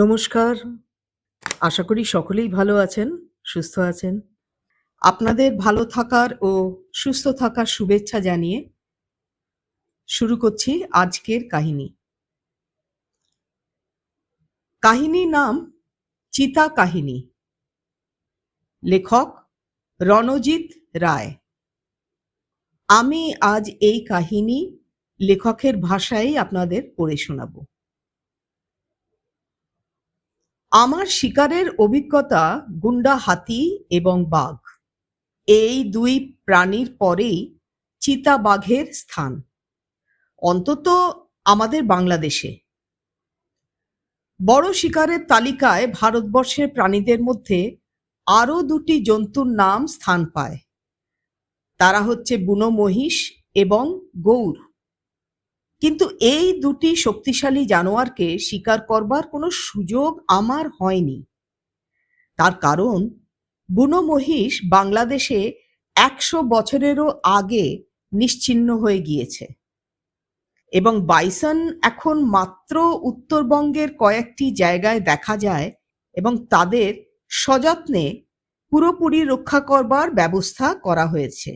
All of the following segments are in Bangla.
নমস্কার। আশা করি সকলেই ভালো আছেন, সুস্থ আছেন। আপনাদের ভালো থাকার ও সুস্থ থাকার শুভেচ্ছা জানিয়ে শুরু করছি আজকের কাহিনী। কাহিনীর নাম চিতা কাহিনী। লেখক রণজিৎ রায়। আমি আজ এই কাহিনী লেখকের ভাষায় আপনাদের পড়ে শোনাব। আমার শিকারের অভিজ্ঞতা গুন্ডা হাতি এবং বাঘ। এই দুই প্রাণীর পরেই চিতাবাঘের স্থান, অন্তত আমাদের বাংলাদেশে। বড় শিকারের তালিকায় ভারতবর্ষের প্রাণীদের মধ্যে আরও দুটি জন্তুর নাম স্থান পায়। তারা হচ্ছে বুনো মহিষ এবং গৌর। কিন্তু এই দুটি শক্তিশালী জানোয়ারকে শিকার করবার কোনো সুযোগ আমার হয়নি। তার কারণ বুনো মহিষ বাংলাদেশে ১০০ বছরেরও আগে নিশ্চিহ্ন হয়ে গিয়েছে এবং বাইসন এখন মাত্র উত্তরবঙ্গের কয়েকটি জায়গায় দেখা যায় এবং তাদের সযত্নে পুরোপুরি রক্ষা করবার ব্যবস্থা করা হয়েছে।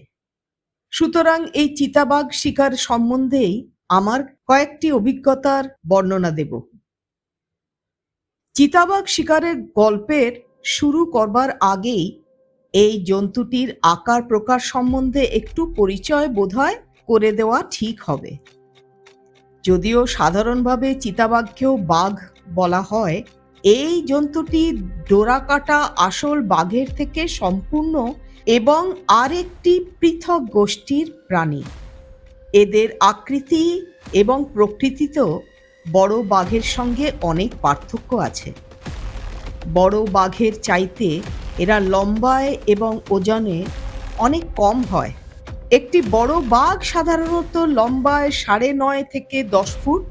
সুতরাং এই চিতাবাঘ শিকার সম্বন্ধেই আমার কয়েকটি অভিজ্ঞতার বর্ণনা দেব। চিতাবাঘ শিকারের গল্পের শুরু করবার আগেই এই জন্তুটির আকার প্রকার সম্বন্ধে একটু পরিচয় বোধহয় করে দেওয়া ঠিক হবে। যদিও সাধারণভাবে চিতাবাঘকেও বাঘ বলা হয়, এই জন্তুটি ডোরাকাটা আসল বাঘের থেকে সম্পূর্ণ এবং আরেকটি পৃথক গোষ্ঠীর প্রাণী। এদের আকৃতি এবং প্রকৃতিতেও বড় বাঘের সঙ্গে অনেক পার্থক্য আছে। বড় বাঘের চাইতে এরা লম্বায় এবং ওজনে অনেক কম হয়। একটি বড় বাঘ সাধারণত লম্বায় ৯.৫ থেকে ১০ ফুট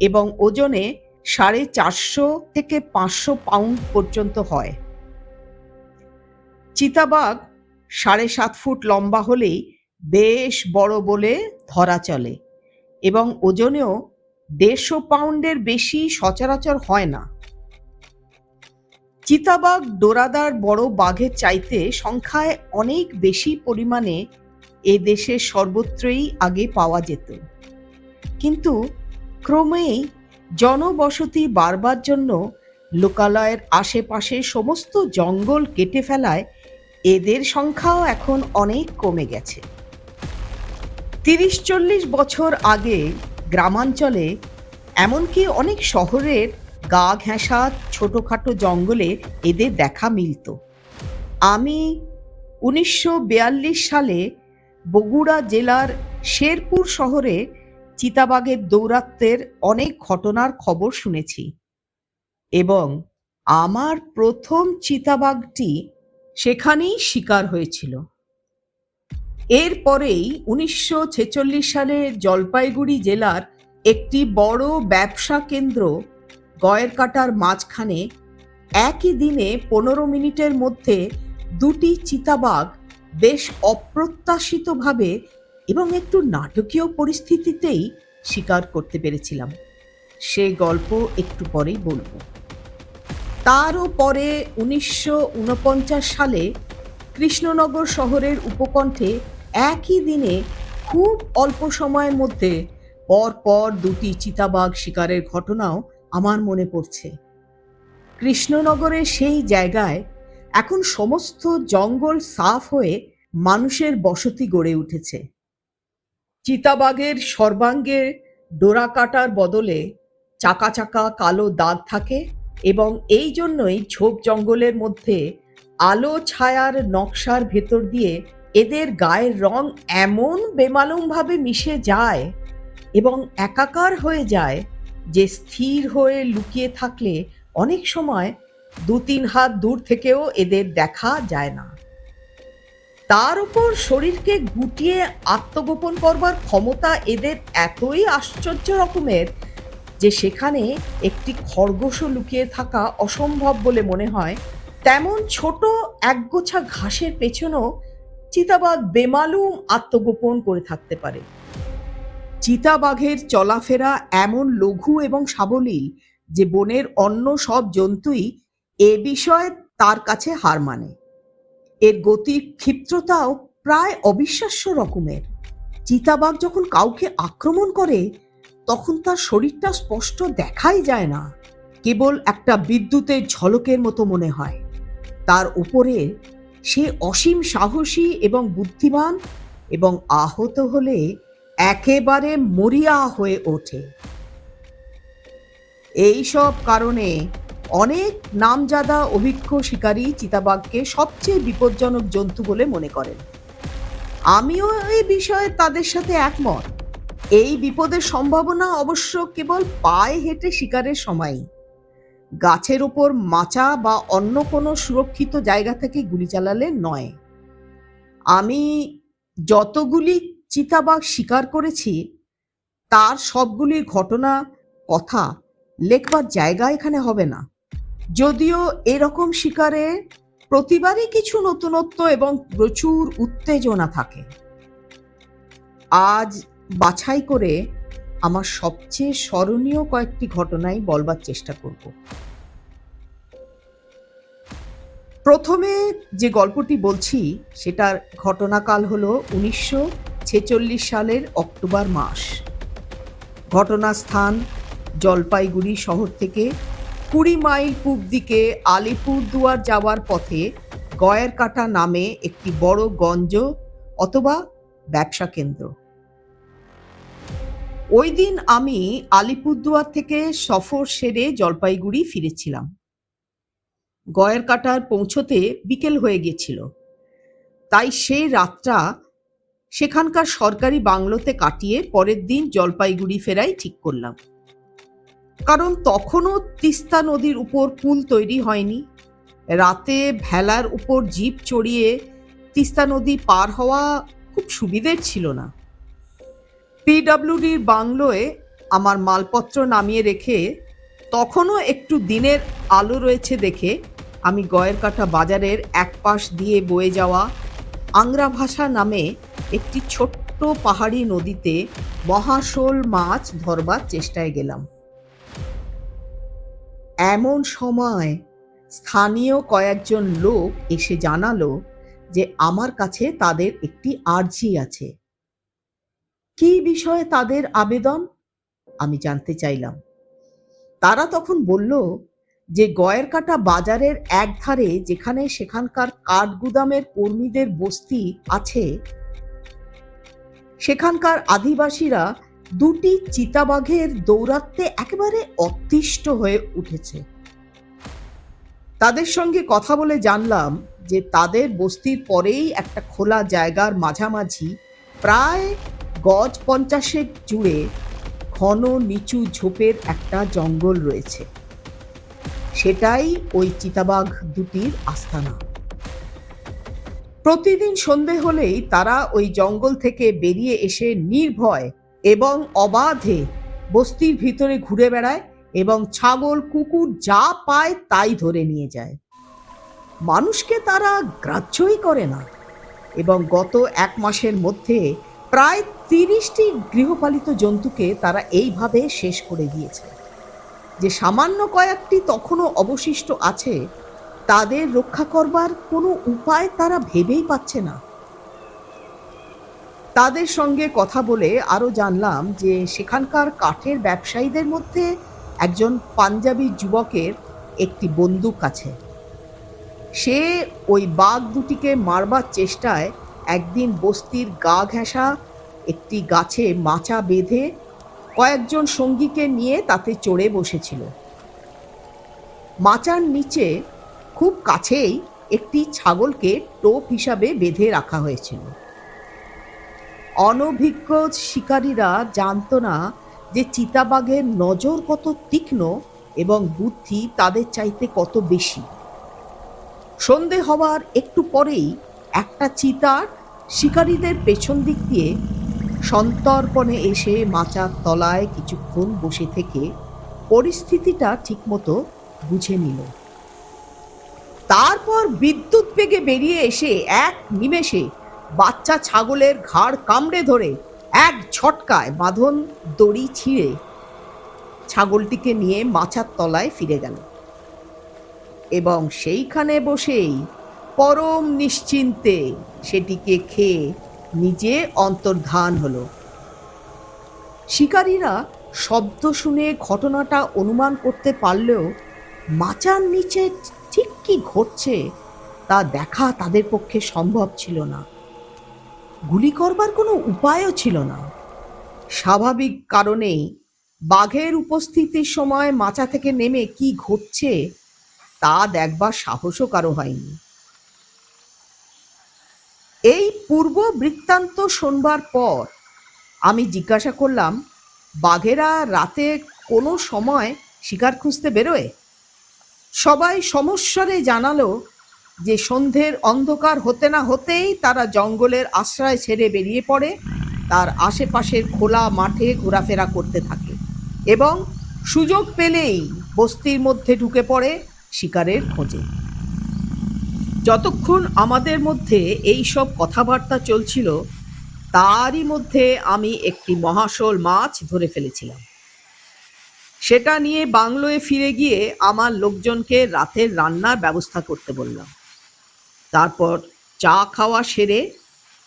এবং ওজনে ৪৫০ থেকে ৫০০ পাউন্ড পর্যন্ত হয়। চিতাবাঘ ৭.৫ ফুট লম্বা হলেই বেশ বড় বলে ধরা চলে এবং ওজনেও ১৫০ পাউন্ডের বেশি সচরাচর হয় না। চিতাবাঘ ডোরাদার বড় বাঘের চাইতে সংখ্যায় অনেক বেশি পরিমাণে এ দেশে সর্বত্রই আগে পাওয়া যেত, কিন্তু ক্রমেই জনবসতি বাড়বার জন্য লোকালয়ের আশেপাশে সমস্ত জঙ্গল কেটে ফেলায় এদের সংখ্যাও এখন অনেক কমে গেছে। ৩০-৪০ বছর আগে গ্রামাঞ্চলে, এমনকি অনেক শহরের গা ঘেঁষা ছোটোখাটো জঙ্গলে এদের দেখা মিলত। আমি ১৯৪২ সালে বগুড়া জেলার শেরপুর শহরে চিতাবাঘের দৌরাত্ম্যের অনেক ঘটনার খবর শুনেছি এবং আমার প্রথম চিতাবাঘটি সেখানেই শিকার হয়েছিল। এরপরেই ১৯৪৬ সালে জলপাইগুড়ি জেলার একটি বড় ব্যবসা কেন্দ্র গয়েরকাটার মাঝখানে একই দিনে ১৫ মিনিটের মধ্যে দুটি চিতাবাঘ বেশ অপ্রত্যাশিতভাবে এবং একটু নাটকীয় পরিস্থিতিতেই শিকার করতে পেরেছিলাম। সে গল্প একটু পরেই বলবো। তারও পরে ১৯৪৯ সালে কৃষ্ণনগর শহরের উপকণ্ঠে একই দিনে খুব অল্প সময়ের মধ্যে পরপর দুটি চিতাবাঘ শিকারের ঘটনাও আমার মনে পড়ছে। কৃষ্ণনগরের সেই জায়গায় এখন সমস্ত জঙ্গল সাফ হয়ে মানুষের বসতি গড়ে উঠেছে। চিতাবাঘের সর্বাঙ্গে ডোরা কাটার বদলে চাকা চাকা কালো দাগ থাকে এবং এই জন্যই ঝোপ জঙ্গলের মধ্যে আলো ছায়ার নকশার ভেতর দিয়ে এদের গায়ের রং এমন বেমালুমভাবে মিশে যায় এবং একাকার হয়ে যায় যে স্থির হয়ে লুকিয়ে থাকলে অনেক সময় ২-৩ হাত দূর থেকেও এদের দেখা যায় না। তার উপর শরীরকে গুটিয়ে আত্মগোপন করবার ক্ষমতা এদের এতই আশ্চর্য রকমের যে সেখানে একটি খরগোশও লুকিয়ে থাকা অসম্ভব বলে মনে হয়। তেমন ছোট একগোছা ঘাসের পেছনেও চিতাবাঘ বেমালুম আত্মগোপন করে থাকতে পারে। চিতাবাঘের চলাফেরা এমন লঘু এবং সাবলীল যে বনের অন্য সব জন্তুই এ বিষয়ে তার কাছে হার মানে। এর গতির ক্ষিপ্রতাও প্রায় অবিশ্বাস্য রকমের। চিতাবাঘ যখন কাউকে আক্রমণ করে তখন তার শরীরটা স্পষ্ট দেখাই যায় না, কেবল একটা বিদ্যুতের ঝলকের মতো মনে হয়। তার উপরে সে অসীম সাহসী এবং বুদ্ধিমান, এবং আহত হলে একেবারে মরিয়া হয়ে ওঠে। এই সব কারণে অনেক নামজাদা অভিজ্ঞ শিকারী চিতাবাঘকে সবচেয়ে বিপজ্জনক জন্তু বলে মনে করেন। আমিও এই বিষয়ে তাদের সাথে একমত। এই বিপদের সম্ভাবনা অবশ্য কেবল পায়ে হেঁটে শিকারের সময়ই। গাছের ওপর মাচা বা অন্য কোনো সুরক্ষিত জায়গা থেকে গুলি চালালে নয়। আমি যতগুলি চিতাবাঘ শিকার করেছি তার সবগুলির ঘটনা কথা লেখবার জায়গা এখানে হবে না। যদিও এরকম শিকারে প্রতিবারই কিছু নতুনত্ব এবং প্রচুর উত্তেজনা থাকে। আজ বাছাই করে আমার সবচেয়ে স্মরণীয় কয়েকটি ঘটনাই বলবার চেষ্টা করব। প্রথমে যে গল্পটি বলছি সেটার ঘটনাকাল হলো 1946 সালের অক্টোবর মাস। ঘটনাস্থান জলপাইগুড়ি শহর থেকে 20 মাইল পূব দিকে আলিপুরদুয়ার যাওয়ার পথে গয়েরকাটা নামে একটি বড় গঞ্জ অথবা ব্যবসা কেন্দ্র। ওই দিন আমি আলিপুরদুয়ার থেকে সফর সেরে জলপাইগুড়ি ফিরেছিলাম। গয়েরকাটার পৌঁছতে বিকেল হয়ে গেছিল, তাই সেই রাতটা সেখানকার সরকারি বাংলোতে কাটিয়ে পরের দিন জলপাইগুড়ি ফেরাই ঠিক করলাম। কারণ তখনও তিস্তা নদীর উপর পুল তৈরি হয়নি। রাতে ভেলার উপর জিপ চড়িয়ে তিস্তা নদী পার হওয়া খুব সুবিধের ছিল না। পিডব্লিউডির বাংলোয় আমার মালপত্র নামিয়ে রেখে তখনও একটু দিনের আলো রয়েছে দেখে আমি গয়েরকাটা বাজারের এক পাশ দিয়ে বয়ে যাওয়া আংরাভাষা নামে একটি ছোট্ট পাহাড়ি নদীতে মহাশোল মাছ ধরবার চেষ্টায় গেলাম। এমন সময় স্থানীয় কয়েকজন লোক এসে জানালো যে আমার কাছে তাদের একটি আর্জি আছে। কি বিষয়ে তাদের আবেদন আমি জানতে চাইলাম। তারা তখন বলল যে গয়েরকাটা বাজারের একধারে যেখানে সেখানকার কাঠগুদামের কর্মীদের বস্তি আছে, সেখানকার আদিবাসীরা দুটি চিতাবাঘের দৌরাত্ম্যে একেবারে অতিষ্ঠ হয়ে উঠেছে। তাদের সঙ্গে কথা বলে জানলাম যে তাদের বস্তির পরেই একটা খোলা জায়গার মাঝামাঝি প্রায় গজ 50 জুড়ে ঘন নিচু ঝোপের একটা জঙ্গল রয়েছে। সেটাই ওই চিতাবাঘ দুটির আস্তানা। প্রতিদিন সন্ধে হলেই তারা ওই জঙ্গল থেকে বেরিয়ে এসে নির্ভয় এবং অবাধে বস্তির ভিতরে ঘুরে বেড়ায় এবং ছাগল কুকুর যা পায় তাই ধরে নিয়ে যায়। মানুষকে তারা গ্রাহ্যই করে না, এবং গত 1 মাসের মধ্যে প্রায় 30টি গৃহপালিত জন্তুকে তারা এইভাবে শেষ করে দিয়েছে। যে সামান্য কয়েকটি তখনও অবশিষ্ট আছে তাদের রক্ষা করবার কোনো উপায় তারা ভেবেই পাচ্ছে না। তাদের সঙ্গে কথা বলে আরও জানলাম যে সেখানকার কাঠের ব্যবসায়ীদের মধ্যে একজন পাঞ্জাবি যুবকের একটি বন্দুক আছে। সে ওই বাঘ দুটিকে মারবার চেষ্টায় একদিন বস্তির গা ঘেঁষা একটি গাছে মাচা বেঁধে কয়েকজন সঙ্গীকে নিয়ে তাতে চড়ে বসেছিল। মাচার নিচে খুব কাছেই একটি ছাগলকে টোপ হিসাবে বেঁধে রাখা হয়েছিল। অনভিজ্ঞ শিকারীরা জানতো না যে চিতাবাঘের নজর কত তীক্ষ্ণ এবং বুদ্ধি তাদের চাইতে কত বেশি। সন্ধে হওয়ার একটু পরেই একটা চিতার শিকারীদের পেছন দিক দিয়ে সন্তর্পণে এসে মাচার তলায় কিছুক্ষণ বসে থেকে পরিস্থিতিটা ঠিকমতো বুঝে নিল। তারপর বিদ্যুৎ বেগে বেরিয়ে এসে এক নিমেষে বাচ্চা ছাগলের ঘাড় কামড়ে ধরে এক ঝটকায় বাঁধন দড়ি ছিঁড়ে ছাগলটিকে নিয়ে মাচার তলায় ফিরে গেল এবং সেইখানে বসেই পরম নিশ্চিন্তে সেটিকে খেয়ে নিজে অন্তর্ধান হলো। শিকারীরা শব্দ শুনে ঘটনাটা অনুমান করতে পারলেও মাচার নিচে ঠিক কি ঘটছে তা দেখা তাদের পক্ষে সম্ভব ছিল না। গুলি করবার কোনো উপায়ও ছিল না। স্বাভাবিক কারণেই বাঘের উপস্থিতির সময় মাচা থেকে নেমে কি ঘটছে তা দেখবার সাহসও কারো হয়নি। এই পূর্ব বৃত্তান্ত শোনবার পর আমি জিজ্ঞাসা করলাম, বাঘেরা রাতে কোনো সময় শিকার খুঁজতে বেরোয়? সবাই সমস্বরে জানালো যে সন্ধ্যের অন্ধকার হতে না হতেই তারা জঙ্গলের আশ্রয় ছেড়ে বেরিয়ে পড়ে, তার আশেপাশের খোলা মাঠে ঘোরাফেরা করতে থাকে এবং সুযোগ পেলেই বস্তির মধ্যে ঢুকে পড়ে শিকারের খোঁজে। যতক্ষণ আমাদের মধ্যে এই সব কথাবার্তা চলছিল তারই মধ্যে আমি একটি মহাশোল মাছ ধরে ফেলেছিলাম। সেটা নিয়ে বাংলোয় ফিরে গিয়ে আমার লোকজনকে রাতের রান্নার ব্যবস্থা করতে বললাম। তারপর চা খাওয়া সেরে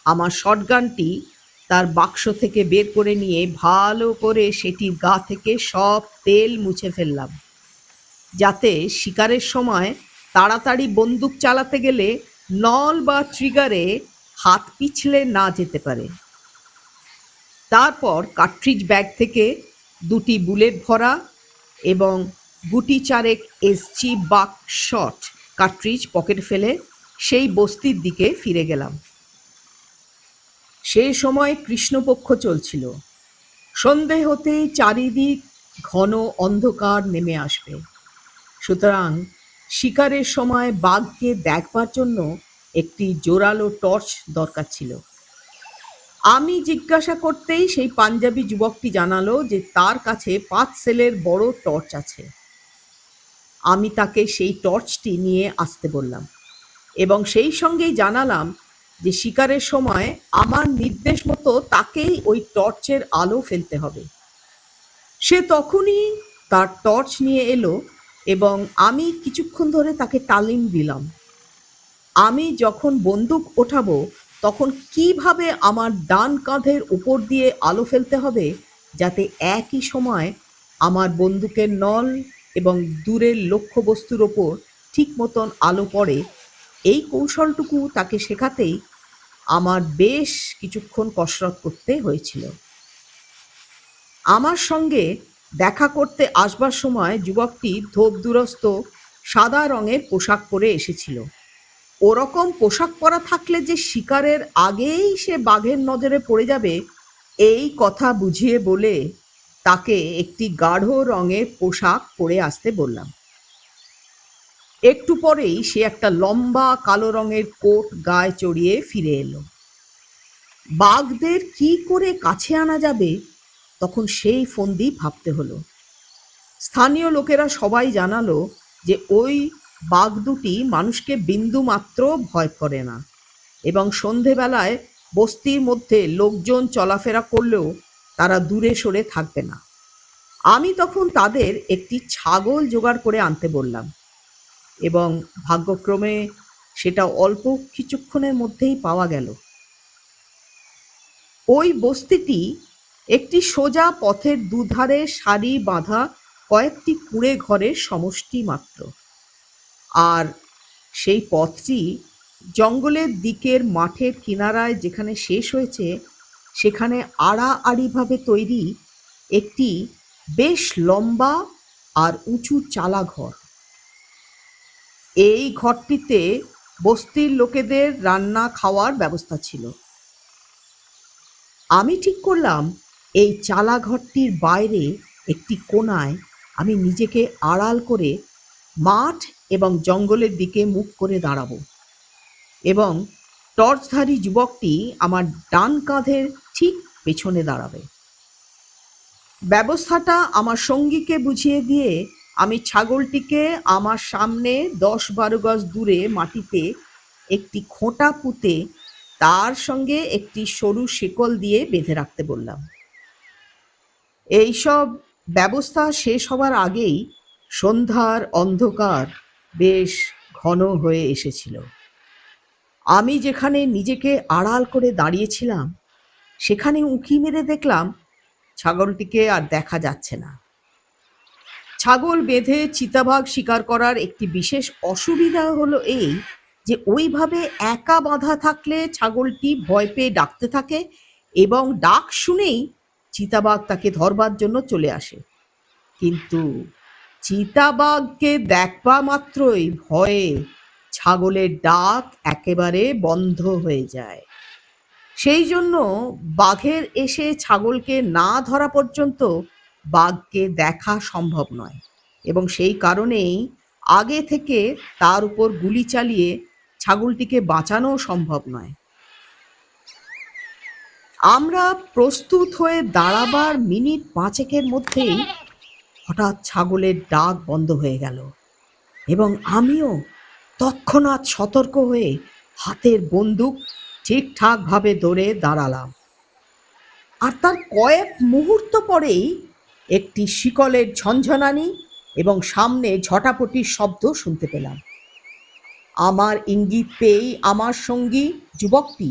আমার শটগানটি তার বাক্স থেকে বের করে নিয়ে ভালো করে সেটির গা থেকে সব তেল মুছে ফেললাম, যাতে শিকারের সময় তাড়াতাড়ি বন্দুক চালাতে গেলে নল বা ট্রিগারে হাত পিছলে না যেতে পারে। তারপর কার্ট্রিজ ব্যাগ থেকে 2টি বুলেট ভরা এবং গুটি চারেক এসজি বাক শট কার্ট্রিজ পকেটে ফেলে সেই বস্তির দিকে ফিরে গেলাম। সেই সময় কৃষ্ণপক্ষ চলছিল। সন্ধে হতেই চারিদিক ঘন অন্ধকার নেমে আসবে, সুতরাং শিকারের সময় বাঘকে দেখবার জন্য একটি জোরালো টর্চ দরকার ছিল। আমি জিজ্ঞাসা করতেই সেই পাঞ্জাবি যুবকটি জানালো যে তার কাছে 5 সেলের বড় টর্চ আছে। আমি তাকে সেই টর্চটি নিয়ে আসতে বললাম এবং সেই সঙ্গেই জানালাম যে শিকারের সময় আমার নির্দেশ মতো তাকেই ওই টর্চের আলো ফেলতে হবে। সে তখনই তার টর্চ নিয়ে এলো এবং আমি কিছুক্ষণ ধরে তাকে তালিম দিলাম। আমি যখন বন্দুক ওঠাবো তখন কিভাবে আমার ডান কাঁধের উপর দিয়ে আলো ফেলতে হবে যাতে একই সময় আমার বন্দুকের নল এবং দূরের লক্ষ্যবস্তুর ওপর ঠিক মতন আলো পড়ে, এই কৌশলটুকু তাকে শেখাতেই আমার বেশ কিছুক্ষণ কসরত করতে হয়েছিল। আমার সঙ্গে দেখা করতে আসবার সময় যুবকটি ধোপদুরস্ত সাদা রঙের পোশাক পরে এসেছিল। ওরকম পোশাক পরা থাকলে যে শিকারের আগেই সে বাঘের নজরে পড়ে যাবে এই কথা বুঝিয়ে বলে তাকে একটি গাঢ় রঙের পোশাক পরে আসতে বললাম। একটু পরেই সে একটা লম্বা কালো রঙের কোট গায়ে চড়িয়ে ফিরে এলো। বাঘদের কি করে কাছে আনা যাবে তখন সেই ফন্দি ভাবতে হলো। স্থানীয় লোকেরা সবাই জানালো যে ওই বাঘ দুটি মানুষকে বিন্দু মাত্র ভয় করে না এবং সন্ধেবেলায় বস্তির মধ্যে লোকজন চলাফেরা করলেও তারা দূরে সরে থাকবে না। আমি তখন তাদের একটি ছাগল জোগাড় করে আনতে বললাম এবং ভাগ্যক্রমে সেটা অল্প কিছুক্ষণের মধ্যেই পাওয়া গেল। ওই বস্তিটি একটি সোজা পথের দুধারে সারি বাঁধা কয়েকটি কুঁড়ে ঘরের সমষ্টি মাত্র, আর সেই পথটি জঙ্গলের দিকের মাঠের কিনারায় যেখানে শেষ হয়েছে সেখানে আড়াআড়িভাবে তৈরি একটি বেশ লম্বা আর উঁচু চালা ঘর। এই ঘরটিতে বস্তির লোকেদের রান্না খাওয়ার ব্যবস্থা ছিল। আমি ঠিক করলাম এই চালা ঘরটির বাইরে একটি কোণায় আমি নিজেকে আড়াল করে মাঠ এবং জঙ্গলের দিকে মুখ করে দাঁড়াবো এবং টর্চধারী যুবকটি আমার ডান কাঁধের ঠিক পেছনে দাঁড়াবে। ব্যবস্থাটা আমার সঙ্গীকে বুঝিয়ে দিয়ে আমি ছাগলটিকে আমার সামনে 10-12 গজ দূরে মাটিতে একটি খোঁটা পুঁতে তার সঙ্গে একটি সরু শেকল দিয়ে বেঁধে রাখতে বললাম। এইসব ব্যবস্থা শেষ হবার আগেই সন্ধ্যার অন্ধকার বেশ ঘন হয়ে এসেছিল। আমি যেখানে নিজেকে আড়াল করে দাঁড়িয়েছিলাম সেখানে উঁকি মেরে দেখলাম ছাগলটিকে আর দেখা যাচ্ছে না। ছাগল বেঁধে চিতাবাঘ শিকার করার একটি বিশেষ অসুবিধা হলো এই যে ওইভাবে একা বাঁধা থাকলে ছাগলটি ভয় পেয়ে ডাকতে থাকে এবং ডাক শুনেই চিতাবাঘ তাকে ধরবার জন্য চলে আসে। কিন্তু চিতাবাঘকে দেখবা মাত্রই ভয়ে ছাগলের ডাক একেবারে বন্ধ হয়ে যায়। সেই জন্য বাঘের এসে ছাগলকে না ধরা পর্যন্ত বাঘকে দেখা সম্ভব নয় এবং সেই কারণেই আগে থেকে তার উপর গুলি চালিয়ে ছাগলটিকে বাঁচানো সম্ভব নয়। আমরা প্রস্তুত হয়ে দাঁড়াবার মিনিট 5 মধ্যেই হঠাৎ ছাগলের ডাক বন্ধ হয়ে গেল এবং আমিও তৎক্ষণাৎ সতর্ক হয়ে হাতের বন্দুক ঠিকঠাকভাবে ধরে দাঁড়ালাম। আর তার কয়েক মুহূর্ত পরেই একটি শিকলের ঝনঝনানি এবং সামনে ঝটাপটির শব্দ শুনতে পেলাম। আমার ইঙ্গিত পেয়েই আমার সঙ্গী যুবকটি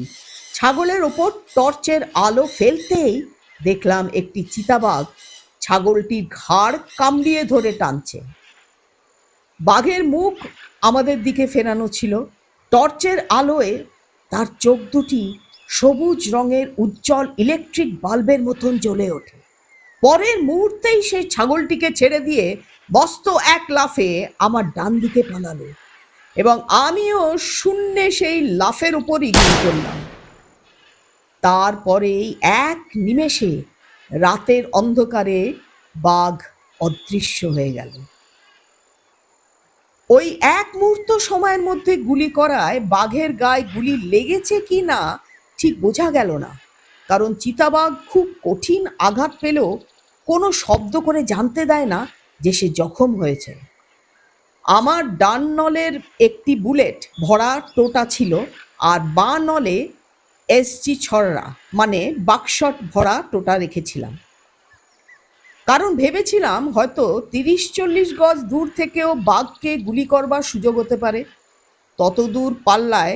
ছাগলের ওপর টর্চের আলো ফেলতেই দেখলাম একটি চিতাবাঘ ছাগলটির ঘাড় কামড়িয়ে ধরে টানছে। বাঘের মুখ আমাদের দিকে ফেরানো ছিল। টর্চের আলোয় তার চোখ দুটি সবুজ রঙের উজ্জ্বল ইলেকট্রিক বাল্বের মতন জ্বলে ওঠে। পরের মুহূর্তেই সেই ছাগলটিকে ছেড়ে দিয়ে মস্ত এক লাফে আমার ডান দিকে পালালো এবং আমিও শূন্যে সেই লাফের উপরই গুলি করলাম। তারপরেই এক নিমেষে রাতের অন্ধকারে বাঘ অদৃশ্য হয়ে গেল। ওই এক মুহূর্ত সময়ের মধ্যে গুলি করায় বাঘের গায়ে গুলি লেগেছে কি না ঠিক বোঝা গেল না, কারণ চিতাবাঘ খুব কঠিন আঘাত পেলেও কোনো শব্দ করে জানতে দেয় না যে সে জখম হয়েছে। আমার ডান নলের একটি বুলেট ভরা টোটা ছিল আর বাঁ নলে এসজি ছড়রা মানে বাকশট ভরা টোটা রেখেছিলাম, কারণ ভেবেছিলাম হয়তো 30-40 গজ দূর থেকেও বাঘকে গুলি করবার সুযোগ হতে পারে। তত দূর পাল্লায়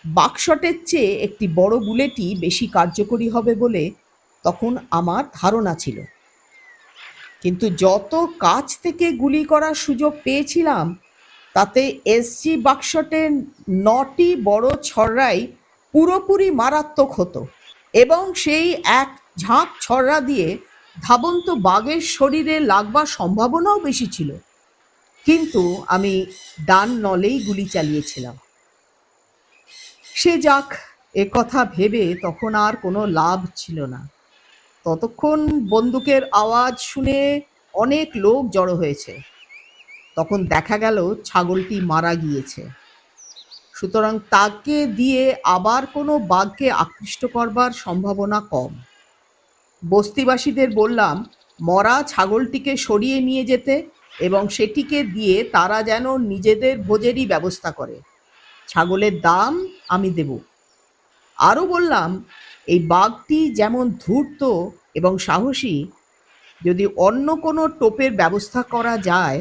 বাকশটের চেয়ে একটি বড় বুলেটই বেশি কার্যকরী হবে বলে তখন আমার ধারণা ছিল। কিন্তু যত কাছ থেকে গুলি করার সুযোগ পেয়েছিলাম তাতে এসজি বাকশটের 9টি বড় ছড়রাই পুরোপুরি মারাত্মক হতো এবং সেই এক ঝাঁক ছড়রা দিয়ে ধাবন্ত বাঘের শরীরে লাগবার সম্ভাবনাও বেশি ছিল। কিন্তু আমি ডান নলেই গুলি চালিয়েছিলাম। সে যাক, কথা ভেবে তখন আর কোনো লাভ ছিল না। ততক্ষণ বন্দুকের আওয়াজ শুনে অনেক লোক জড়ো হয়েছে। তখন দেখা গেল ছাগলটি মারা গিয়েছে, সুতরাং তাকে দিয়ে আবার কোনো বাঘকে আকৃষ্ট করবার সম্ভাবনা কম। বস্তিবাসীদের বললাম মরা ছাগলটিকে সরিয়ে নিয়ে যেতে এবং সেটিকে দিয়ে তারা যেন নিজেদের ভোজেরই ব্যবস্থা করে। ছাগলের দাম আমি দেব। আরও বললাম এই বাঘটি যেমন ধূর্ত এবং সাহসী, যদি অন্য কোনো টোপের ব্যবস্থা করা যায়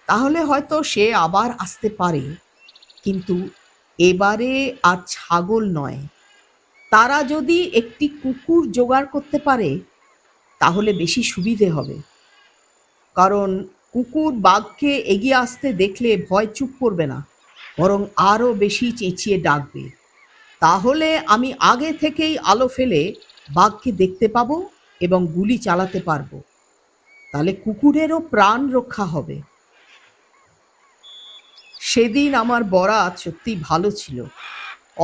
তাহলে হয়তো সে আবার আসতে পারে, কিন্তু এবারে আর ছাগল নয়, তারা যদি একটি কুকুর জোগাড় করতে পারে তাহলে বেশি সুবিধে হবে, কারণ কুকুর বাঘকে এগিয়ে আসতে দেখলে ভয় চুপ করবে না, বরং আরও বেশি চেঁচিয়ে ডাকবে। তাহলে আমি আগে থেকেই আলো ফেলে বাঘকে দেখতে পাবো এবং গুলি চালাতে পারবো। তাহলে কুকুরেরও প্রাণ রক্ষা হবে। সেদিন আমার বরাত সত্যি ভালো ছিল।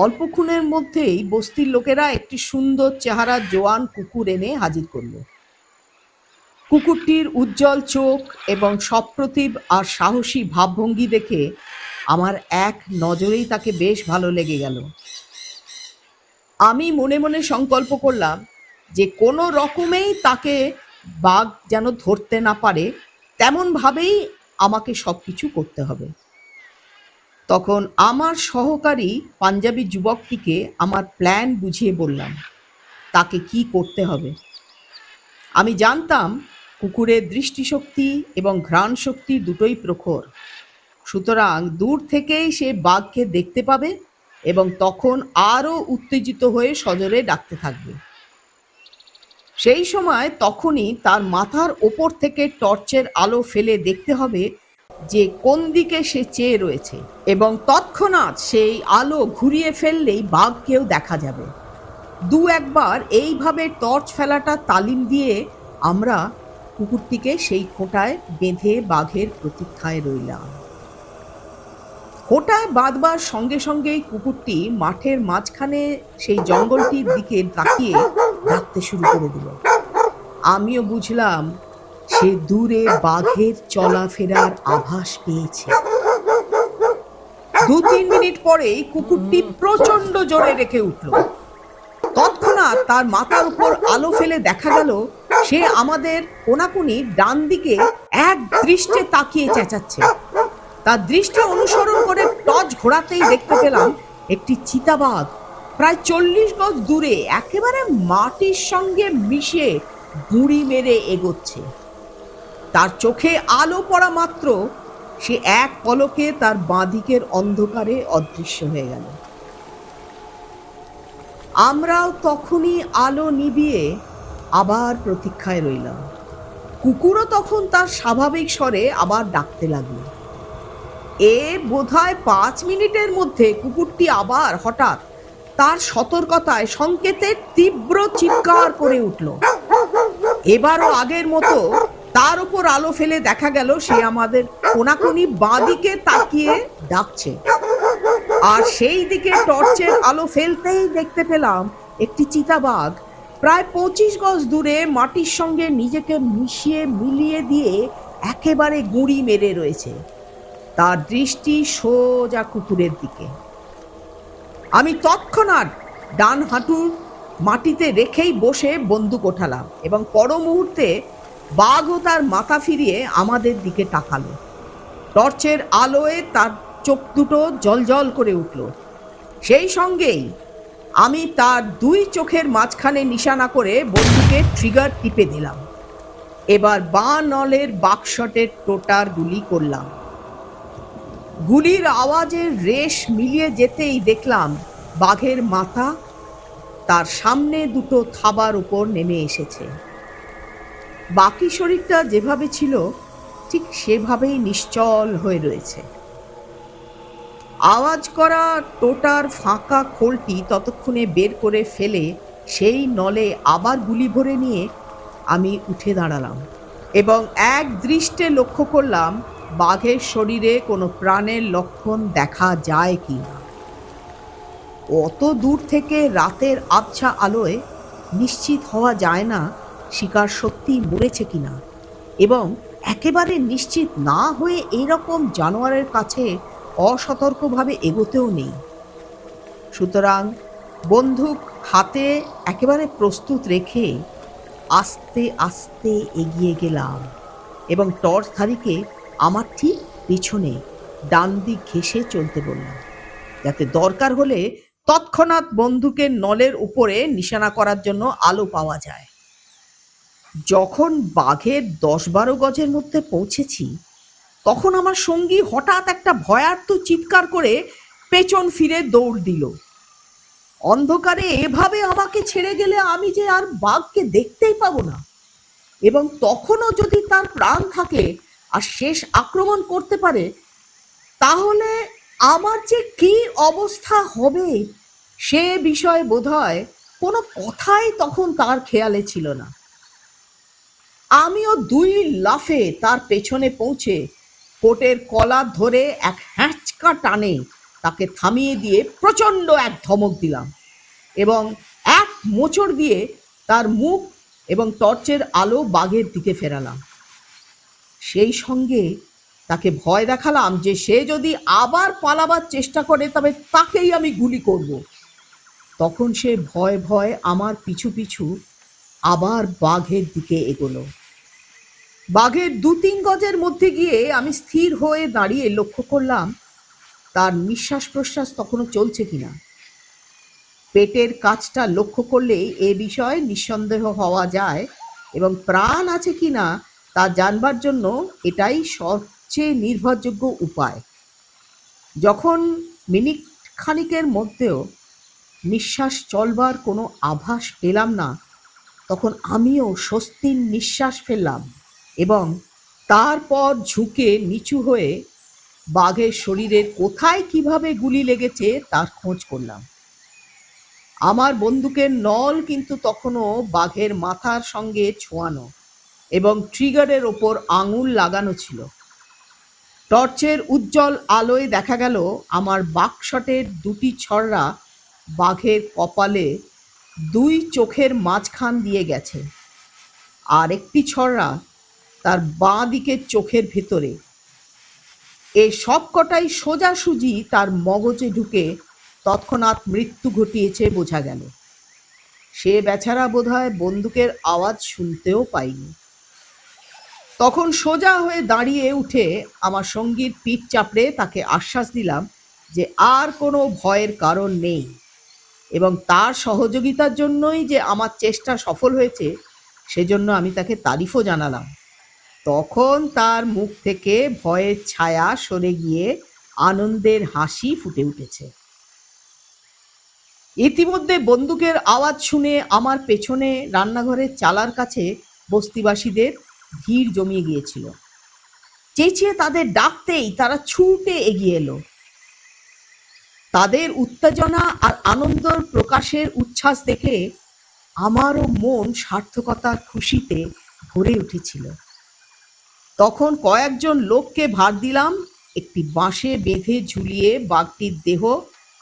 অল্পক্ষণের মধ্যেই বস্তির লোকেরা একটি সুন্দর চেহারা জোয়ান কুকুর এনে হাজির করল। কুকুরটির উজ্জ্বল চোখ এবং সপ্রতিভ আর সাহসী ভাবভঙ্গি দেখে আমার এক নজরেই তাকে বেশ ভালো লেগে গেল। আমি মনে মনে সংকল্প করলাম যে কোনো রকমেই তাকে বাঘ যেন ধরতে না পারে তেমনভাবেই আমাকে সব কিছু করতে হবে। তখন আমার সহকারী পাঞ্জাবি যুবকটিকে আমার প্ল্যান বুঝিয়ে বললাম তাকে কি করতে হবে। আমি জানতাম কুকুরের দৃষ্টিশক্তি এবং ঘ্রাণ শক্তি দুটোই প্রখর, সুতরাং দূর থেকেই সে বাঘকে দেখতে পাবে এবং তখন আরও উত্তেজিত হয়ে সজোরে ডাকতে থাকবে। সেই সময় তখনই তার মাথার ওপর থেকে টর্চের আলো ফেলে দেখতে হবে যে কোন দিকে সে চেয়ে রয়েছে, এবং তৎক্ষণাৎ সেই আলো ঘুরিয়ে ফেললেই বাঘকেও দেখা যাবে। দু একবার এইভাবে টর্চ ফেলাটা তালিম দিয়ে আমরা কুকুরটিকে সেই খোঁটায় বেঁধে বাঘের প্রতীক্ষায় রইলাম। খোঁটায় বাঁধবার সঙ্গে সঙ্গেই কুকুরটি মাঠের মাঝখানে সেই জঙ্গলটির দিকে তাকিয়ে ডাকতে শুরু করে দিল। আমিও বুঝলাম সে দূরে বাঘের চলাফেরার আভাস পেয়েছে। 2-3 মিনিট পরেই কুকুরটি প্রচন্ড জোরে রেখে উঠল। তৎক্ষণাৎ তার মাথার উপর আলো ফেলে দেখা গেল সে আমাদের কোনাকুনি ডান দিকে এক দৃষ্টে তাকিয়ে চেঁচাচ্ছে। তার দৃষ্টি অনুসরণ করে টর্চ ঘোরাতেই দেখতে পেলাম একটি চিতাবাঘ প্রায় 40 গজ দূরে একেবারে মাটির সঙ্গে মিশে গুঁড়ি মেরে এগোচ্ছে। তার চোখে আলো পড়া মাত্র সে এক পলকে তার বাঁদিকের অন্ধকারে অদৃশ্য হয়ে গেল। আমরাও তখনই আলো নিভিয়ে আবার প্রতীক্ষায় রইলাম। কুকুরও তখন তার স্বাভাবিক স্বরে আবার ডাকতে লাগলো। বোধহয় 5 মিনিটের মধ্যে কুকুরটি আবার হঠাৎ তার সতর্কতায় সংকেতে তীব্র চিৎকার করে উঠল। এবারও আগের মতো তার উপর আলো ফেলে দেখা গেল সে আমাদের কোনাকুনি বাঁদিকে তাকিয়ে ডাকছে, আর সেই দিকে টর্চের আলো ফেলতেই দেখতে পেলাম একটি চিতাবাঘ প্রায় 25 গজ দূরে মাটির সঙ্গে নিজেকে মিলিয়ে দিয়ে একেবারে গুঁড়ি মেরে রয়েছে। তার দৃষ্টি সোজা কুকুরের দিকে। আমি তৎক্ষণাৎ ডান হাঁটু মাটিতে রেখেই বসে বন্দুক ওঠালাম এবং পর মুহূর্তে বাঘও তার মাথা ফিরিয়ে আমাদের দিকে তাকালো। টর্চের আলোয় তার চোখ দুটো জ্বলজ্বল করে উঠল। সেই সঙ্গেই আমি তার 2 চোখের মাঝখানে নিশানা করে বন্দুকের ট্রিগার টিপে দিলাম। এবার বাঁ নলের বাকশটের টোটার গুলি করলাম। গুলির আওয়াজের রেশ মিলিয়ে যেতেই দেখলাম বাঘের মাথা তার সামনে দুটো থাবার উপর নেমে এসেছে। বাকি শরীরটা যেভাবে ছিল ঠিক সেভাবেই নিশ্চল হয়ে রয়েছে। আওয়াজ করা টোটার ফাঁকা খোলটি ততক্ষণে বের করে ফেলে সেই নলে আবার গুলি ভরে নিয়ে আমি উঠে দাঁড়ালাম এবং এক দৃষ্টে লক্ষ্য করলাম বাঘের শরীরে কোনো প্রাণের লক্ষণ দেখা যায় কি না। অত দূর থেকে রাতের আবছা আলোয় নিশ্চিত হওয়া যায় না শিকার সত্যি মরেছে কিনা, এবং একেবারে নিশ্চিত না হয়ে এইরকম জানোয়ারের কাছে অসতর্কভাবে এগোতেও নেই। সুতরাং বন্দুক হাতে একেবারে প্রস্তুত রেখে আস্তে আস্তে এগিয়ে গেলাম এবং টর্চধারীকে আমার ঠিক পিছনে ডান দিক ঘেঁষে চলতে বললাম, যাতে দরকার হলে তৎক্ষণাৎ বন্দুকের নলের উপরে নিশানা করার জন্য আলো পাওয়া যায়। যখন বাঘের 10-12 গজের মধ্যে পৌঁছেছি তখন আমার সঙ্গী হঠাৎ একটা ভয়ার্ত চিৎকার করে পেছন ফিরে দৌড় দিল। অন্ধকারে এভাবে আমাকে ছেড়ে গেলে আমি যে আর বাঘকে দেখতেই পাবো না, এবং তখনও যদি তার প্রাণ থাকে আর শেষ আক্রমণ করতে পারে তাহলে আমার যে কি অবস্থা হবে সে বিষয়ে বোধহয় কোনো কথাই তখন তার খেয়ালে ছিল না। আমিও 2 লাফে তার পেছনে পৌঁছে কোটের কলার ধরে এক হ্যাঁচকা টানে তাকে থামিয়ে দিয়ে প্রচণ্ড এক ধমক দিলাম এবং এক মোচড় দিয়ে তার মুখ এবং টর্চের আলো বাঘের দিকে ফেরালাম। সেই সঙ্গে তাকে ভয় দেখালাম যে সে যদি আবার পালাবার চেষ্টা করে তবে তাকেই আমি গুলি করব। তখন সে ভয় ভয় আমার পিছু পিছু আবার বাঘের দিকে এগোলো। বাঘের 2-3 গজের মধ্যে গিয়ে আমি স্থির হয়ে দাঁড়িয়ে লক্ষ্য করলাম তার নিঃশ্বাস প্রশ্বাস তখনও চলছে কিনা। পেটের কাছটা লক্ষ্য করলেই এ বিষয়ে নিঃসন্দেহ হওয়া যায়, এবং প্রাণ আছে কিনা তা জানবার জন্য এটাই সবচেয়ে নির্ভরযোগ্য উপায়। যখন মিনিট খানিকের মধ্যেও নিঃশ্বাস চলবার কোনো আভাস পেলাম না, তখন আমিও স্বস্তির নিঃশ্বাস ফেললাম এবং তারপর ঝুঁকে নিচু হয়ে বাঘের শরীরের কোথায় কিভাবে গুলি লেগেছে তার খোঁজ করলাম। আমার বন্দুকের নল কিন্তু তখনও বাঘের মাথার সঙ্গে ছোঁয়ানো এবং ট্রিগারের ওপর আঙুল লাগানো ছিল। টর্চের উজ্জ্বল আলোয় দেখা গেল আমার বাকশটের দুটি ছড়রা বাঘের কপালে দুই চোখের মাঝখান দিয়ে গেছে, আর একটি ছড়রা তার বাঁ দিকের চোখের ভেতরে। এ সবকটাই সোজাসুজি তার মগজে ঢুকে তৎক্ষণাৎ মৃত্যু ঘটিয়েছে বোঝা গেল। সে বেচারা বোধহয় বন্দুকের আওয়াজ শুনতেও পায়নি। তখন সোজা হয়ে দাঁড়িয়ে উঠে আমার সঙ্গীর পিঠ চাপড়ে তাকে আশ্বাস দিলাম যে আর কোনো ভয়ের কারণ নেই এবং তার সহযোগিতার জন্যই যে আমার চেষ্টা সফল হয়েছে সেজন্য আমি তাকে তারিফও জানালাম। তখন তার মুখ থেকে ভয়ের ছায়া সরে গিয়ে আনন্দের হাসি ফুটে উঠেছে। ইতিমধ্যে বন্দুকের আওয়াজ শুনে আমার পেছনে রান্নাঘরের চালার কাছে বস্তিবাসীদের ভিড় জমিয়ে গিয়েছিল। চেঁচিয়ে তাদের ডাকতেই তারা ছুটে এগিয়ে এলো। তাদের উত্তেজনা আর আনন্দর প্রকাশের উচ্ছ্বাস দেখে আমারও মন সার্থকতার খুশিতে ভরে উঠেছিল। তখন কয়েকজন লোককে ভার দিলাম একটি বাঁশে বেঁধে ঝুলিয়ে বাঘটির দেহ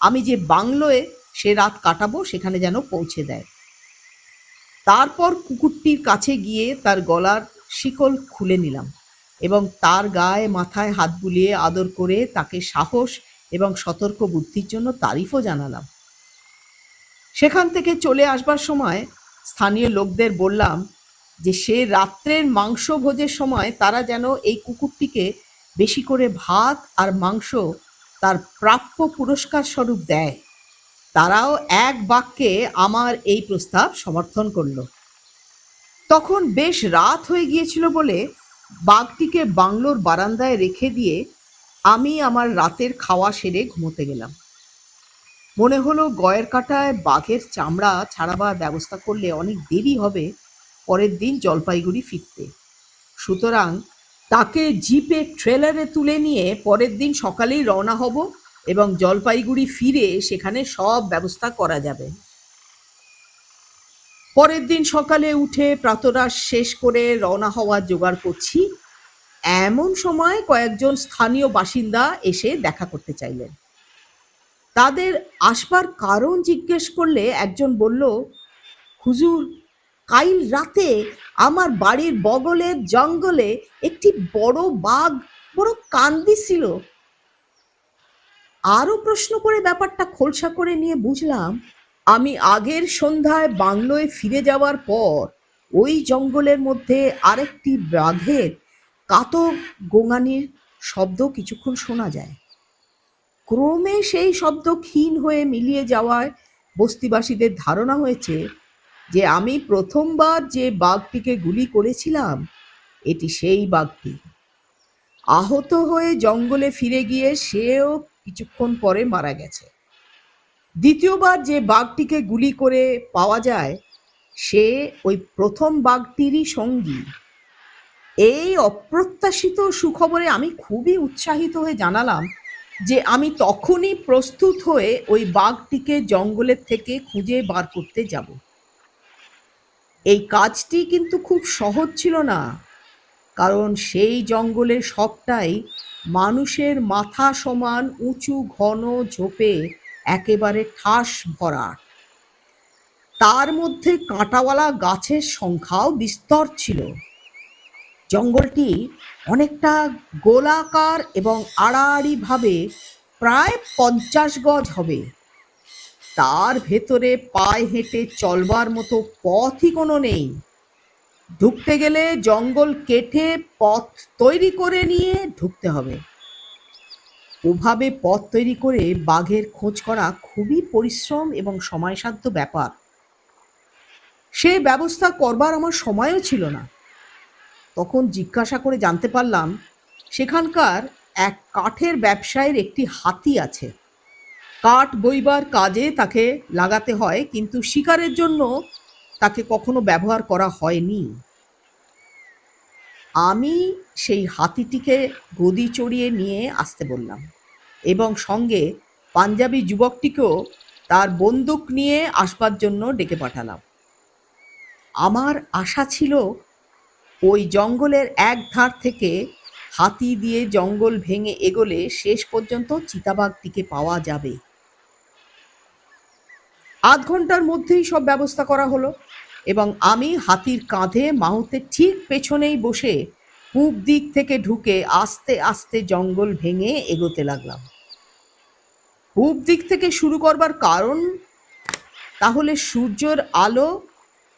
আমি যে বাংলোয় সে রাত কাটাবো সেখানে যেন পৌঁছে দেয়। তারপর কুকুরটির কাছে গিয়ে তার গলার শিকল খুলে নিলাম এবং তার গায়ে মাথায় হাত বুলিয়ে আদর করে তাকে সাহস এবং সতর্ক বুদ্ধির জন্য তারিফও জানালাম। সেখান থেকে চলে আসবার সময় স্থানীয় লোকদের বললাম যে সে রাত্রের মাংস ভোজের সময় তারা যেন এই কুকুরটিকে বেশি করে ভাত আর মাংস তার প্রাপ্য পুরস্কার স্বরূপ দেয়। তারাও এক বাক্যে আমার এই প্রস্তাব সমর্থন করল। তখন বেশ রাত হয়ে গিয়েছিল বলে বাঘটিকে বাংলোর বারান্দায় রেখে দিয়ে আমি আমার রাতের খাওয়া সেরে ঘুমোতে গেলাম। মনে হলো গয়ের কাটায় বাঘের চামড়া ছাড়াবার ব্যবস্থা করলে অনেক দেরি হবে পরের দিন জলপাইগুড়ি ফিরতে। সুতরাং তাকে জিপে ট্রেলারে তুলে নিয়ে পরের দিন সকালেই রওনা হব এবং জলপাইগুড়ি ফিরে সেখানে সব ব্যবস্থা করা যাবে। পরের দিন সকালে উঠে প্রাতরাশ শেষ করে রওনা হওয়ার জোগাড় করছি, এমন সময় কয়েকজন স্থানীয় বাসিন্দা এসে দেখা করতে চাইলেন। তাদের আসবার কারণ জিজ্ঞেস করলে একজন বলল, হুজুর, কাল রাতে আমার বাড়ির বগলের জঙ্গলে একটি বড় বাঘ বড় কান্দিছিল। আরো প্রশ্ন করে ব্যাপারটা খোলসা করে নিয়ে বুঝলাম আমি আগের সন্ধ্যায় বাংলোয় ফিরে যাওয়ার পর ওই জঙ্গলের মধ্যে আরেকটি বাঘের কাতো গোঙানির শব্দ কিছুক্ষণ শোনা যায়। ক্রমে সেই শব্দ ক্ষীণ হয়ে মিলিয়ে যাওয়ায় বস্তিবাসীদের ধারণা হয়েছে যে আমি প্রথমবার যে বাঘটিকে গুলি করেছিলাম এটি সেই বাঘটি। আহত হয়ে জঙ্গলে ফিরে গিয়ে সেও কিছুক্ষণ পরে মারা গেছে। দ্বিতীয়বার যে বাঘটিকে গুলি করে পাওয়া যায় সে ওই প্রথম বাঘটিরই সঙ্গী। এই অপ্রত্যাশিত সুখবরে আমি খুবই উৎসাহিত হয়ে জানালাম যে আমি তখনই প্রস্তুত হয়ে ওই বাঘটিকে জঙ্গলের থেকে খুঁজে বার করতে যাব। এই কাজটি কিন্তু খুব সহজ ছিল না, কারণ সেই জঙ্গলের সবটাই মানুষের মাথা সমান উঁচু ঘন ঝোপে একেবারে ঠাস ভরা। তার মধ্যে কাঁটাওয়ালা গাছের সংখ্যাও বিস্তর ছিল। জঙ্গলটি অনেকটা গোলাকার এবং আড়াআড়ি ভাবে প্রায় 50 গজ হবে। তার ভেতরে পায়ে হেঁটে চলবার মতো পথই কোনো নেই। ঢুকতে গেলে জঙ্গল কেটে পথ তৈরি করে নিয়ে ঢুকতে হবে। ওভাবে পথ তৈরি করে বাঘের খোঁজ করা খুবই পরিশ্রম এবং সময়সাধ্য ব্যাপার। সে ব্যবস্থা করবার আমার সময়ও ছিল না। তখন জিজ্ঞাসা করে জানতে পারলাম সেখানকার এক কাঠের ব্যবসায়ীর একটি হাতি আছে। কাঠ বইবার কাজে তাকে লাগাতে হয়, কিন্তু শিকারের জন্য তাকে কখনো ব্যবহার করা হয়নি। আমি সেই হাতিটিকে গদি চড়িয়ে নিয়ে আসতে বললাম এবং সঙ্গে পাঞ্জাবি যুবকটিকেও তার বন্দুক নিয়ে আসবার জন্য ডেকে পাঠালাম। আমার আশা ছিল ওই জঙ্গলের এক ধার থেকে হাতি দিয়ে জঙ্গল ভেঙে এগোলে শেষ পর্যন্ত চিতাবাঘটিকে পাওয়া যাবে। আধ ঘন্টার মধ্যেই সব ব্যবস্থা করা হলো এবং আমি হাতির কাঁধে মাহুতের ঠিক পেছনেই বসে পূব দিক থেকে ঢুকে আস্তে আস্তে জঙ্গল ভেঙে এগোতে লাগলাম। পূব দিক থেকে শুরু করবার কারণ, তাহলে সূর্যের আলো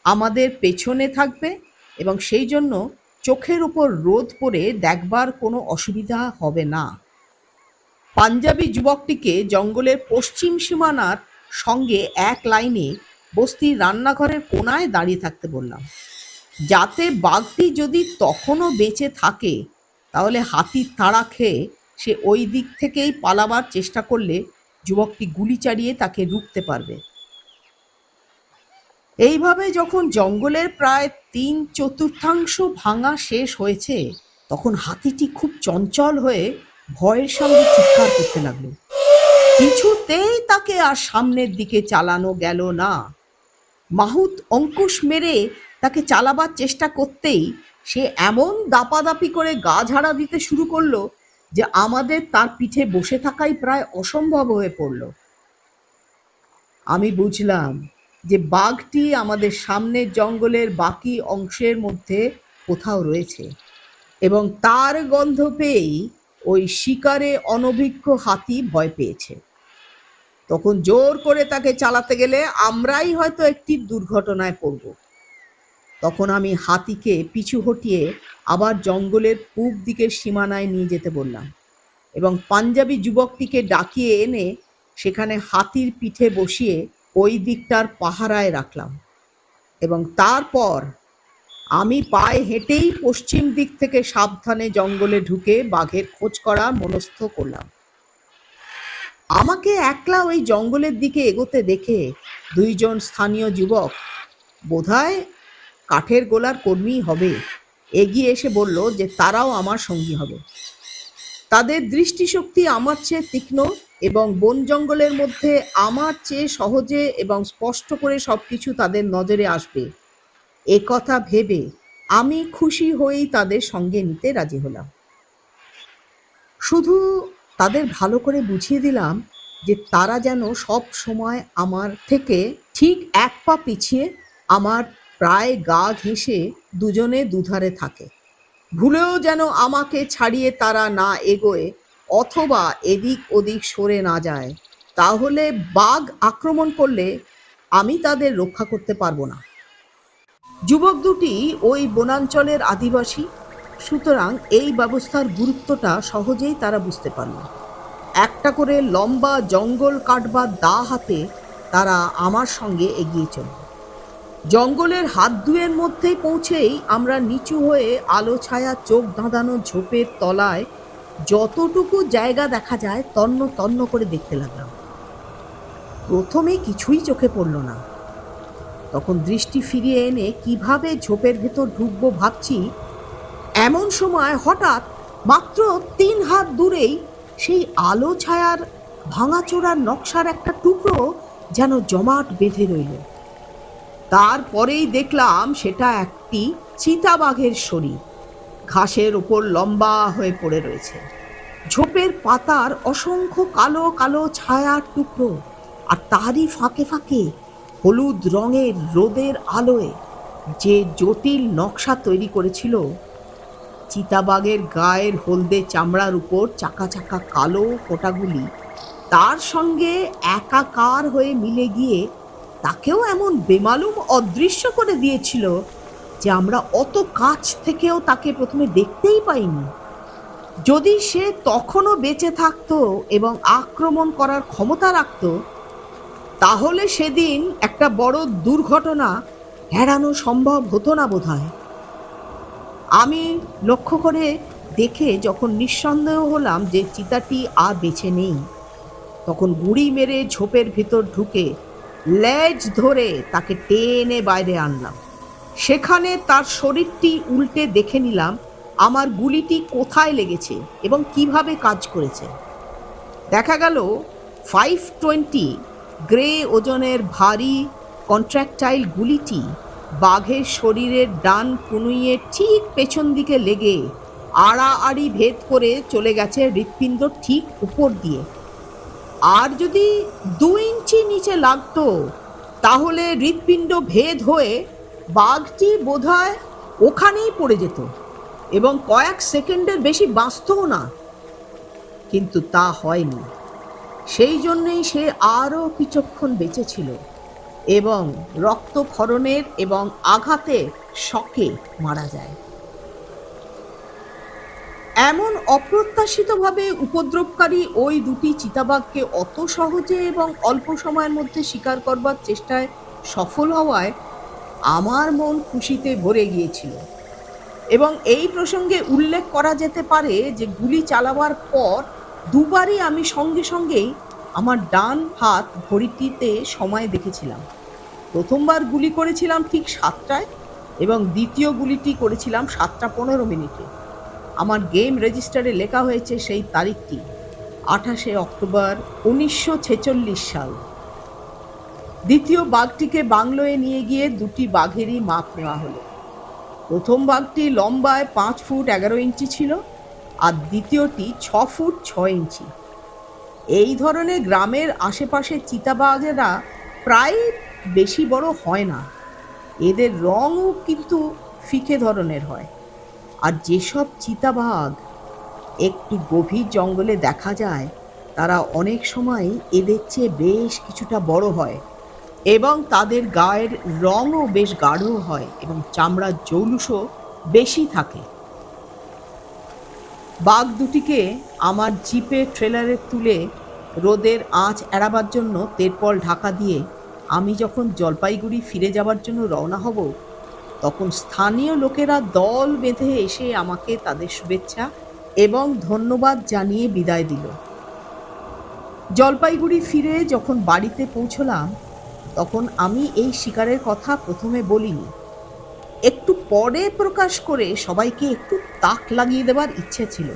আমাদের পেছনে থাকবে এবং সেই জন্য চোখের উপর রোদ পড়ে দেখবার কোনো অসুবিধা হবে না। পাঞ্জাবি যুবকটিকে জঙ্গলের পশ্চিম সীমানার সঙ্গে এক লাইনে বস্তির রান্নাঘরের কোণায় দাঁড়িয়ে থাকতে বললাম, যাতে বাঘটি যদি তখনও বেঁচে থাকে তাহলে হাতির তাড়া খেয়ে সে ওই দিক থেকেই পালাবার চেষ্টা করলে যুবকটি গুলি চালিয়ে তাকে রুখতে পারবে। এইভাবে যখন জঙ্গলের প্রায় 3/4 ভাঙা শেষ হয়েছে, তখন হাতিটি খুব চঞ্চল হয়ে ভয়ের সঙ্গে চিৎকার করতে লাগলো। কিছুতেই তাকে আর সামনের দিকে চালানো গেল না। মাহুত অঙ্কুশ মেরে তাকে চালাবার চেষ্টা করতেই সে এমন দাপাদাপি করে গা ঝাড়া দিতে শুরু করলো যে আমাদের তার পিঠে বসে থাকাই প্রায় অসম্ভব হয়ে পড়ল। আমি বুঝলাম যে বাঘটি আমাদের সামনের জঙ্গলের বাকি অংশের মধ্যে কোথাও রয়েছে এবং তার গন্ধ পেয়েই ওই শিকারে অনভিজ্ঞ হাতি ভয় পেয়েছে। তখন জোর করে তাকে চালাতে গেলে আমরাই হয়তো একটি দুর্ঘটনায় পড়ব। তখন আমি হাতিকে পিছু হটিয়ে আবার জঙ্গলের পূব দিকের সীমানায় নিয়ে যেতে বললাম এবং পাঞ্জাবি যুবকটিকে ডাকিয়ে এনে সেখানে হাতির পিঠে বসিয়ে ওই দিকটার পাহারায় রাখলাম এবং তারপর আমি পায়ে হেঁটেই পশ্চিম দিক থেকে সাবধানে জঙ্গলে ঢুকে বাঘের খোঁজ করা মনস্থ করলাম। আমাকে একলা ওই জঙ্গলের দিকে এগোতে দেখে 2 জন স্থানীয় যুবক, বোধহয় কাঠের গোলার কর্মী হবে, এগিয়ে এসে বলল যে তারাও আমার সঙ্গী হবে। তাদের দৃষ্টিশক্তি আমার চেয়ে তীক্ষ্ণ এবং বন জঙ্গলের মধ্যে আমার চেয়ে সহজে এবং স্পষ্ট করে সবকিছু তাদের নজরে আসবে, এ কথা ভেবে আমি খুশি হয়েই তাদের সঙ্গে নিতে রাজি হলাম। শুধু তাদের ভালো করে বুঝিয়ে দিলাম যে তারা যেন সব সময় আমার থেকে ঠিক 1 পা পিছিয়ে আমার প্রায় গা ঘেঁষে দুজনে দুধারে থাকে। ভুলেও যেন আমাকে ছাড়িয়ে তারা না এগোয় অথবা এদিক ওদিক সরে না যায়, তাহলে বাঘ আক্রমণ করলে আমি তাদের রক্ষা করতে পারবো না। যুবক দুটি ওই বনাঞ্চলের আদিবাসী, সুতরাং এই ব্যবস্থার গুরুত্বটা সহজেই তারা বুঝতে পারল। একটা করে লম্বা জঙ্গল কাটবার দা হাতে তারা আমার সঙ্গে এগিয়ে চলল। জঙ্গলের হাত দুয়ের মধ্যেই পৌঁছেই আমরা নিচু হয়ে আলো ছায়া চোখ ধাঁধানো ঝোপের তলায় যতটুকু জায়গা দেখা যায় তন্ন তন্ন করে দেখতে লাগলাম। প্রথমে কিছুই চোখে পড়ল না। তখন দৃষ্টি ফিরিয়ে এনে কিভাবে ঝোপের ভেতর ঢুকবো ভাবছি, এমন সময় হঠাৎ মাত্র 3 হাত দূরেই সেই আলো ছায়ার ভাঙাচোরার নকশার একটা টুকরো যেন জমাট বেঁধে রইল। তারপরেই দেখলাম সেটা একটি চিতাবাঘের শরীর, ঘাসের ওপর লম্বা হয়ে পড়ে রয়েছে। ঝোপের পাতার অসংখ্য কালো কালো ছায়ার টুকরো, আর তারই ফাঁকে ফাঁকে হলুদ রঙের রোদের আলোয় যে জটিল নকশা তৈরি করেছিল। চিতাবাঘের গায়ের হলদে চামড়ার উপর চাকা চাকা কালো ফোঁটাগুলি তার সঙ্গে একাকার হয়ে মিলে গিয়ে তাকেও এমন বেমালুম অদৃশ্য করে দিয়েছিল যে আমরা অত কাছ থেকেও তাকে প্রথমে দেখতেই পাইনি। যদি সে তখনও বেঁচে থাকতো এবং আক্রমণ করার ক্ষমতা রাখত, তাহলে সেদিন একটা বড় দুর্ঘটনা এড়ানো সম্ভব হতো না বোধহয়। আমি লক্ষ্য করে দেখে যখন নিঃসন্দেহ হলাম যে চিতাটি আর বেঁচে নেই, তখন গুঁড়ি মেরে ঝোপের ভিতর ঢুকে লেজ ধরে তাকে টেনে বাইরে আনলাম। সেখানে তার শরীরটি উল্টে দেখে নিলাম আমার গুলিটি কোথায় লেগেছে এবং কিভাবে কাজ করেছে। দেখা গেল 520 গ্রে ওজনের ভারী কন্ট্রাক্টাইল গুলিটি বাঘের শরীরের ডান কনুইয়ের ঠিক পেছন দিকে লেগে আড়াআড়ি ভেদ করে চলে গেছে হৃৎপিণ্ড ঠিক উপর দিয়ে। আর যদি 2 ইঞ্চি নিচে লাগতো তাহলে হৃৎপিণ্ড ভেদ হয়ে বাঘটি বোধহয় ওখানেই পড়ে যেত এবং কয়েক সেকেন্ডের বেশি বাঁচতও না। কিন্তু তা হয়নি। সেই জন্যেই সে আরও কিছুক্ষণ বেঁচে ছিল এবং রক্তক্ষরণের এবং আঘাতের শকে মারা যায়। এমন অপ্রত্যাশিতভাবে উপদ্রবকারী ওই দুটি চিতাবাঘকে অত সহজে এবং অল্প সময়ের মধ্যে শিকার করবার চেষ্টায় সফল হওয়ায় আমার মন খুশিতে ভরে গিয়েছিল। এবং এই প্রসঙ্গে উল্লেখ করা যেতে পারে যে গুলি চালাবার পর দুবারই আমি সঙ্গে সঙ্গেই আমার ডান হাত ঘড়িটিতে সময় দেখেছিলাম। প্রথমবার গুলি করেছিলাম ঠিক 7টায় এবং দ্বিতীয় গুলিটি করেছিলাম 7টা 15 মিনিটে। আমার গেম রেজিস্টারে লেখা হয়েছে সেই তারিখটি 28শে অক্টোবর 1946 সাল। দ্বিতীয় বাঘটিকে বাংলোয় নিয়ে গিয়ে দুটি বাঘেরই মাপ নেওয়া হলো। প্রথম বাঘটি লম্বায় 5 ফুট 11 ইঞ্চি ছিল আর দ্বিতীয়টি 6 ফুট 6 ইঞ্চি। এই ধরনের গ্রামের আশেপাশে চিতাবাঘেরা প্রায় বেশি বড় হয় না। এদের রঙও কিন্তু ফিকে ধরনের হয়। আর যেসব চিতাবাঘ একটু গভীর জঙ্গলে দেখা যায় তারা অনেক সময় এদের চেয়ে বেশ কিছুটা বড় হয় এবং তাদের গায়ের রঙও বেশ গাঢ় হয় এবং চামড়ার জৌলুসও বেশি থাকে। বাঘ দুটিকে আমার জিপে ট্রেলারে তুলে রোদের আঁচ এড়াবার জন্য তেরপল ঢাকা দিয়ে আমি যখন জলপাইগুড়ি ফিরে যাবার জন্য রওনা হব, তখন স্থানীয় লোকেরা দল বেঁধে এসে আমাকে তাদের শুভেচ্ছা এবং ধন্যবাদ জানিয়ে বিদায় দিল। জলপাইগুড়ি ফিরে যখন বাড়িতে পৌঁছলাম, তখন আমি এই শিকারের কথা প্রথমে বলিনি। একটু পরে প্রকাশ করে সবাইকে একটু তাক লাগিয়ে দেবার ইচ্ছে ছিল।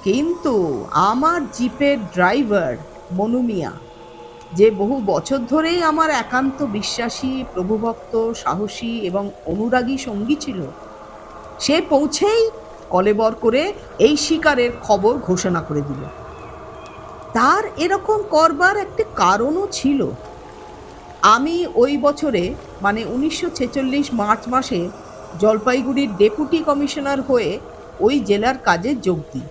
কিন্তু আমার জিপের ড্রাইভার মনু মিয়া, যে বহু বছর ধরেই আমার একান্ত বিশ্বাসী, প্রভুভক্ত, সাহসী এবং অনুরাগী সঙ্গী ছিল, সে পৌঁছেই কলেবর করে এই শিকারের খবর ঘোষণা করে দিল। তার এরকম করবার একটা কারণও ছিল। আমি ওই বছরে মানে 1946 মার্চ মাসে জলপাইগুড়ির ডেপুটি কমিশনার হয়ে ওই জেলার কাজে যোগ দিই।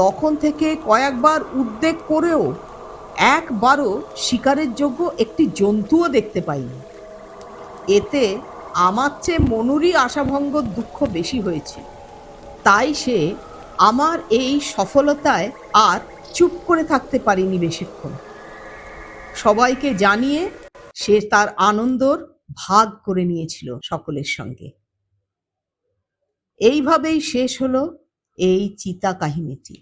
তখন থেকে কয়েকবার উদ্বেগ করেও একবারও শিকারের যোগ্য একটি জন্তুও দেখতে পাইনি। এতে আমার চেয়ে মনুরই আশাভঙ্গর দুঃখ বেশি হয়েছে। তাই সে আমার এই সফলতায় আর চুপ করে থাকতে পারিনি বেশিক্ষণ। সবাইকে জানিয়ে সে তার আনন্দর ভাগ করে নিয়েছিল সকলের সঙ্গে। এইভাবেই শেষ হলো এই চিতা কাহিনীটি।